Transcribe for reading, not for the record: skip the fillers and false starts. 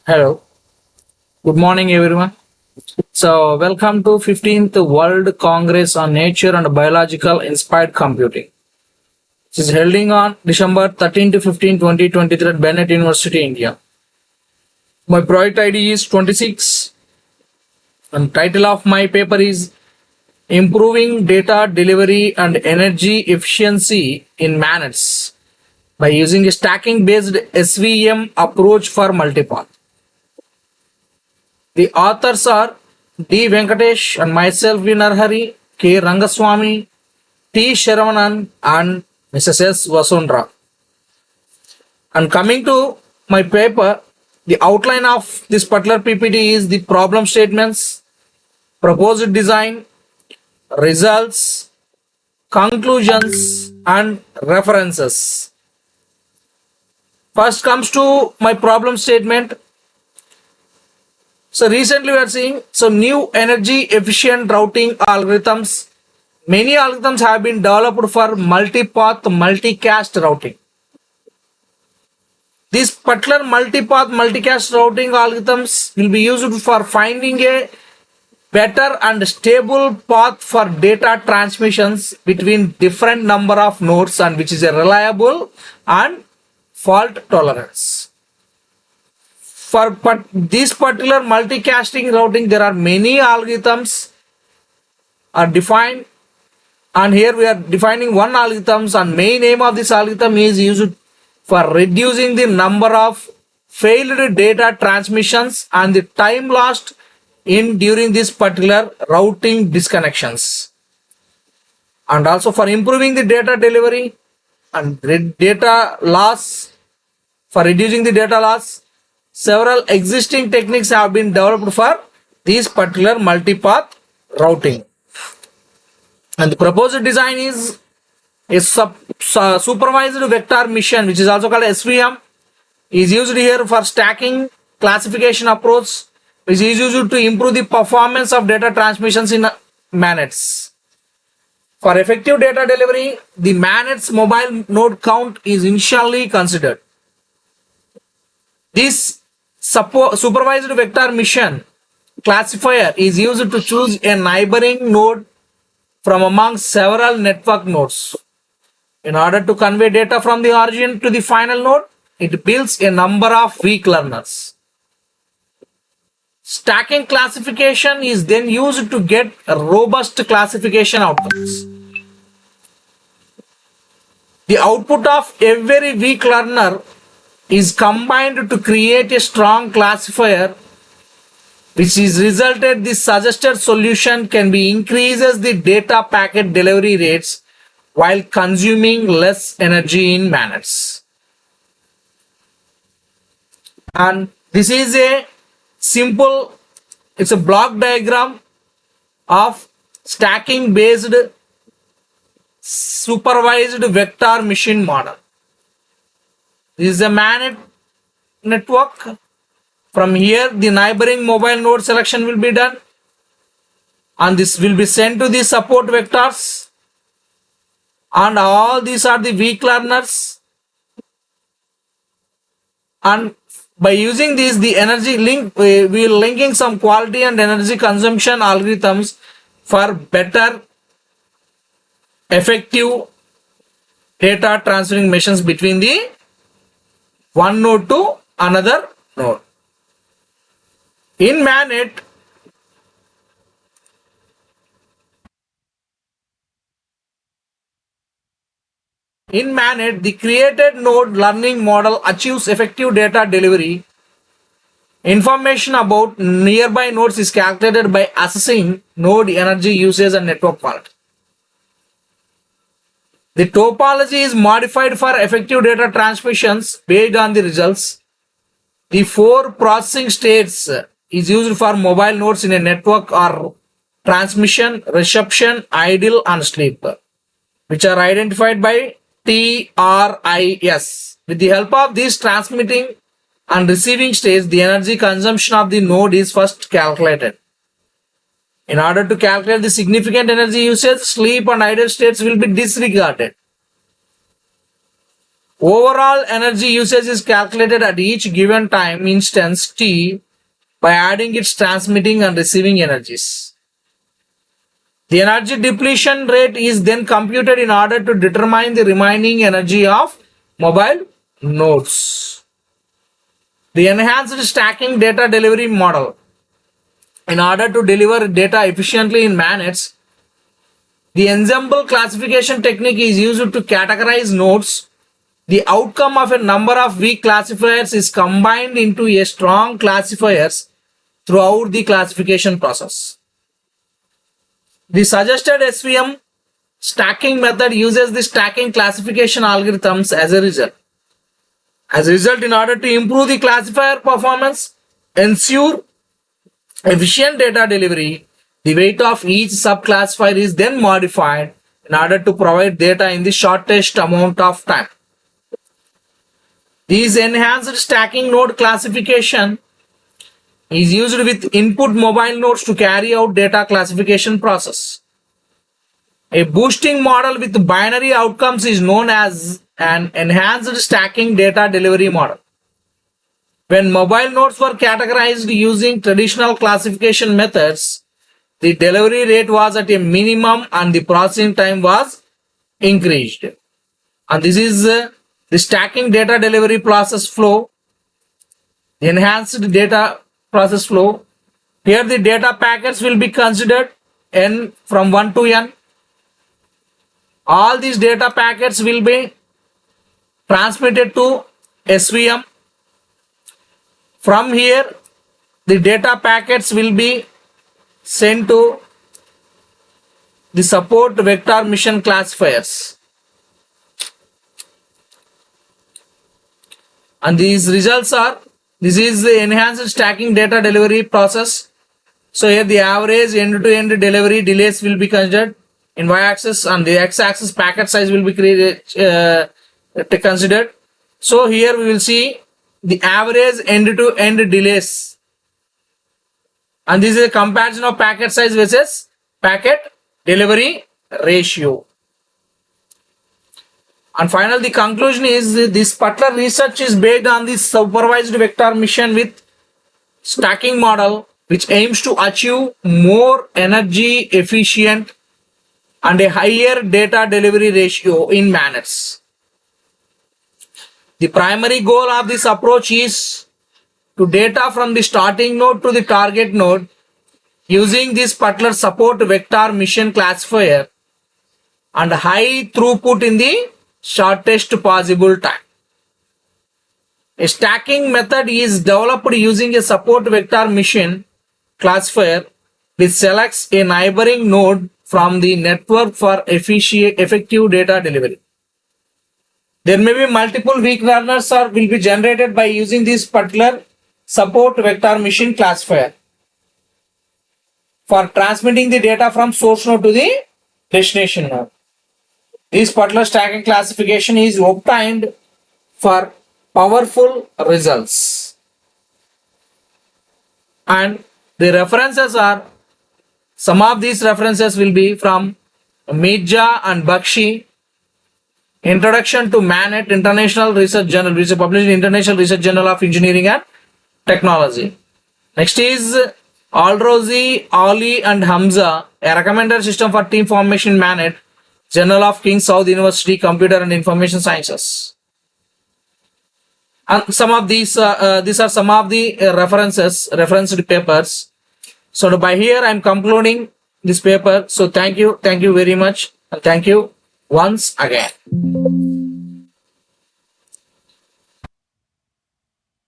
Hello, good morning everyone. Welcome to 15th World Congress on Nature and Biological Inspired Computing. It is held on December 13 to 15, 2023 at Bennett University, India. My project ID is 26 and title of my paper is Improving Data Delivery and Energy Efficiency in MANETs by using a stacking based SVM approach for multipath. The authors are D. Venkatesh and myself V. Narhari, K. Rangaswamy, T. Sharavanan, and Mrs. S. Vasundra. And coming to my paper, the outline of this particular PPT is the problem statements, proposed design, results, conclusions, and references. First comes to my problem statement. So recently we are seeing new energy efficient routing algorithms. Many algorithms have been developed for multipath multicast routing. This particular multipath multicast routing algorithms will be used for finding a better and stable path for data transmissions between different number of nodes, and which is a reliable and fault tolerance. For this particular multicasting routing, there are many algorithms are defined, and here we are defining one algorithm, and main aim of this algorithm is used for reducing the number of failed data transmissions and the time lost in during this particular routing disconnections, and also for improving the data delivery and data loss. For reducing the data loss, several existing techniques have been developed for this particular multipath routing. And the proposed design is a supervised vector mission, which is also called SVM, is used here for stacking classification approach, which is used to improve the performance of data transmissions in MANETs. For effective data delivery, the MANETs mobile node count is initially considered. This supervised vector mission classifier is used to choose a neighboring node from among several network nodes. In order to convey data from the origin to the final node, it builds a number of weak learners. Stacking classification is then used to get robust classification outcomes. The output of every weak learner is combined to create a strong classifier, which is resulted the suggested solution can be increases the data packet delivery rates while consuming less energy in MANETs. And this is a simple, it's a block diagram of stacking based supervised vector machine model. This is a MANET network. From here, the neighboring mobile node selection will be done, and this will be sent to the support vectors, and all these are the weak learners. And by using this, the energy link, we will linking some quality and energy consumption algorithms for better effective data transferring machines between the one node to another node. In MANET, the created node learning model achieves effective data delivery. Information about nearby nodes is calculated by assessing node energy usage and network quality. The topology is modified for effective data transmissions based on the results. The 4 processing states is used for mobile nodes in a network are transmission, reception, idle, and sleep, which are identified by TRIS. With the help of these transmitting and receiving states, the energy consumption of the node is first calculated. In order to calculate the significant energy usage, sleep and idle states will be disregarded. Overall energy usage is calculated at each given time instance t by adding its transmitting and receiving energies. The energy depletion rate is then computed in order to determine the remaining energy of mobile nodes. The enhanced stacking data delivery model. In order to deliver data efficiently in MANETs, the ensemble classification technique is used to categorize nodes. The outcome of a number of weak classifiers is combined into a strong classifiers throughout the classification process. The suggested SVM stacking method uses the stacking classification algorithms as a result. In order to improve the classifier performance, ensure efficient data delivery, the weight of each subclassifier is then modified in order to provide data in the shortest amount of time. This enhanced stacking node classification is used with input mobile nodes to carry out data classification process. A boosting model with binary outcomes is known as an enhanced stacking data delivery model. When mobile nodes were categorized using traditional classification methods, the delivery rate was at a minimum and the processing time was increased. And this is the stacking data delivery process flow, the enhanced data process flow. Here the data packets will be considered n from 1 to n. All these data packets will be transmitted to SVM. From here, the data packets will be sent to the support vector mission classifiers. And these results are, this is the enhanced stacking data delivery process. So here the average end-to-end delivery delays will be considered in y-axis, and the x-axis packet size will be considered. So here we will see the average end-to-end delays, and this is a comparison of packet size versus packet delivery ratio. And finally, the conclusion is this particular research is based on the supervised vector mission with stacking model, which aims to achieve more energy efficient and a higher data delivery ratio in MANETs. The primary goal of this approach is to data from the starting node to the target node using this particular support vector mission classifier and high throughput in the shortest possible time. A stacking method is developed using a support vector mission classifier which selects a neighboring node from the network for effective data delivery. There may be multiple weak learners or will be generated by using this particular support vector mission classifier for transmitting the data from source node to the destination node. This particular stacking classification is obtained for powerful results. And the references are, some of these references will be from Mirza and Bakshi, Introduction to MANET, International Research Journal, which is published in International Research Journal of Engineering and Technology. Next is Alrozi, Ali and Hamza, a recommended system for team formation in MANET, Journal of King Saud University, Computer and Information Sciences. And some of these are some of the referenced papers. So by here I am concluding this paper. So thank you very much, and thank you once again.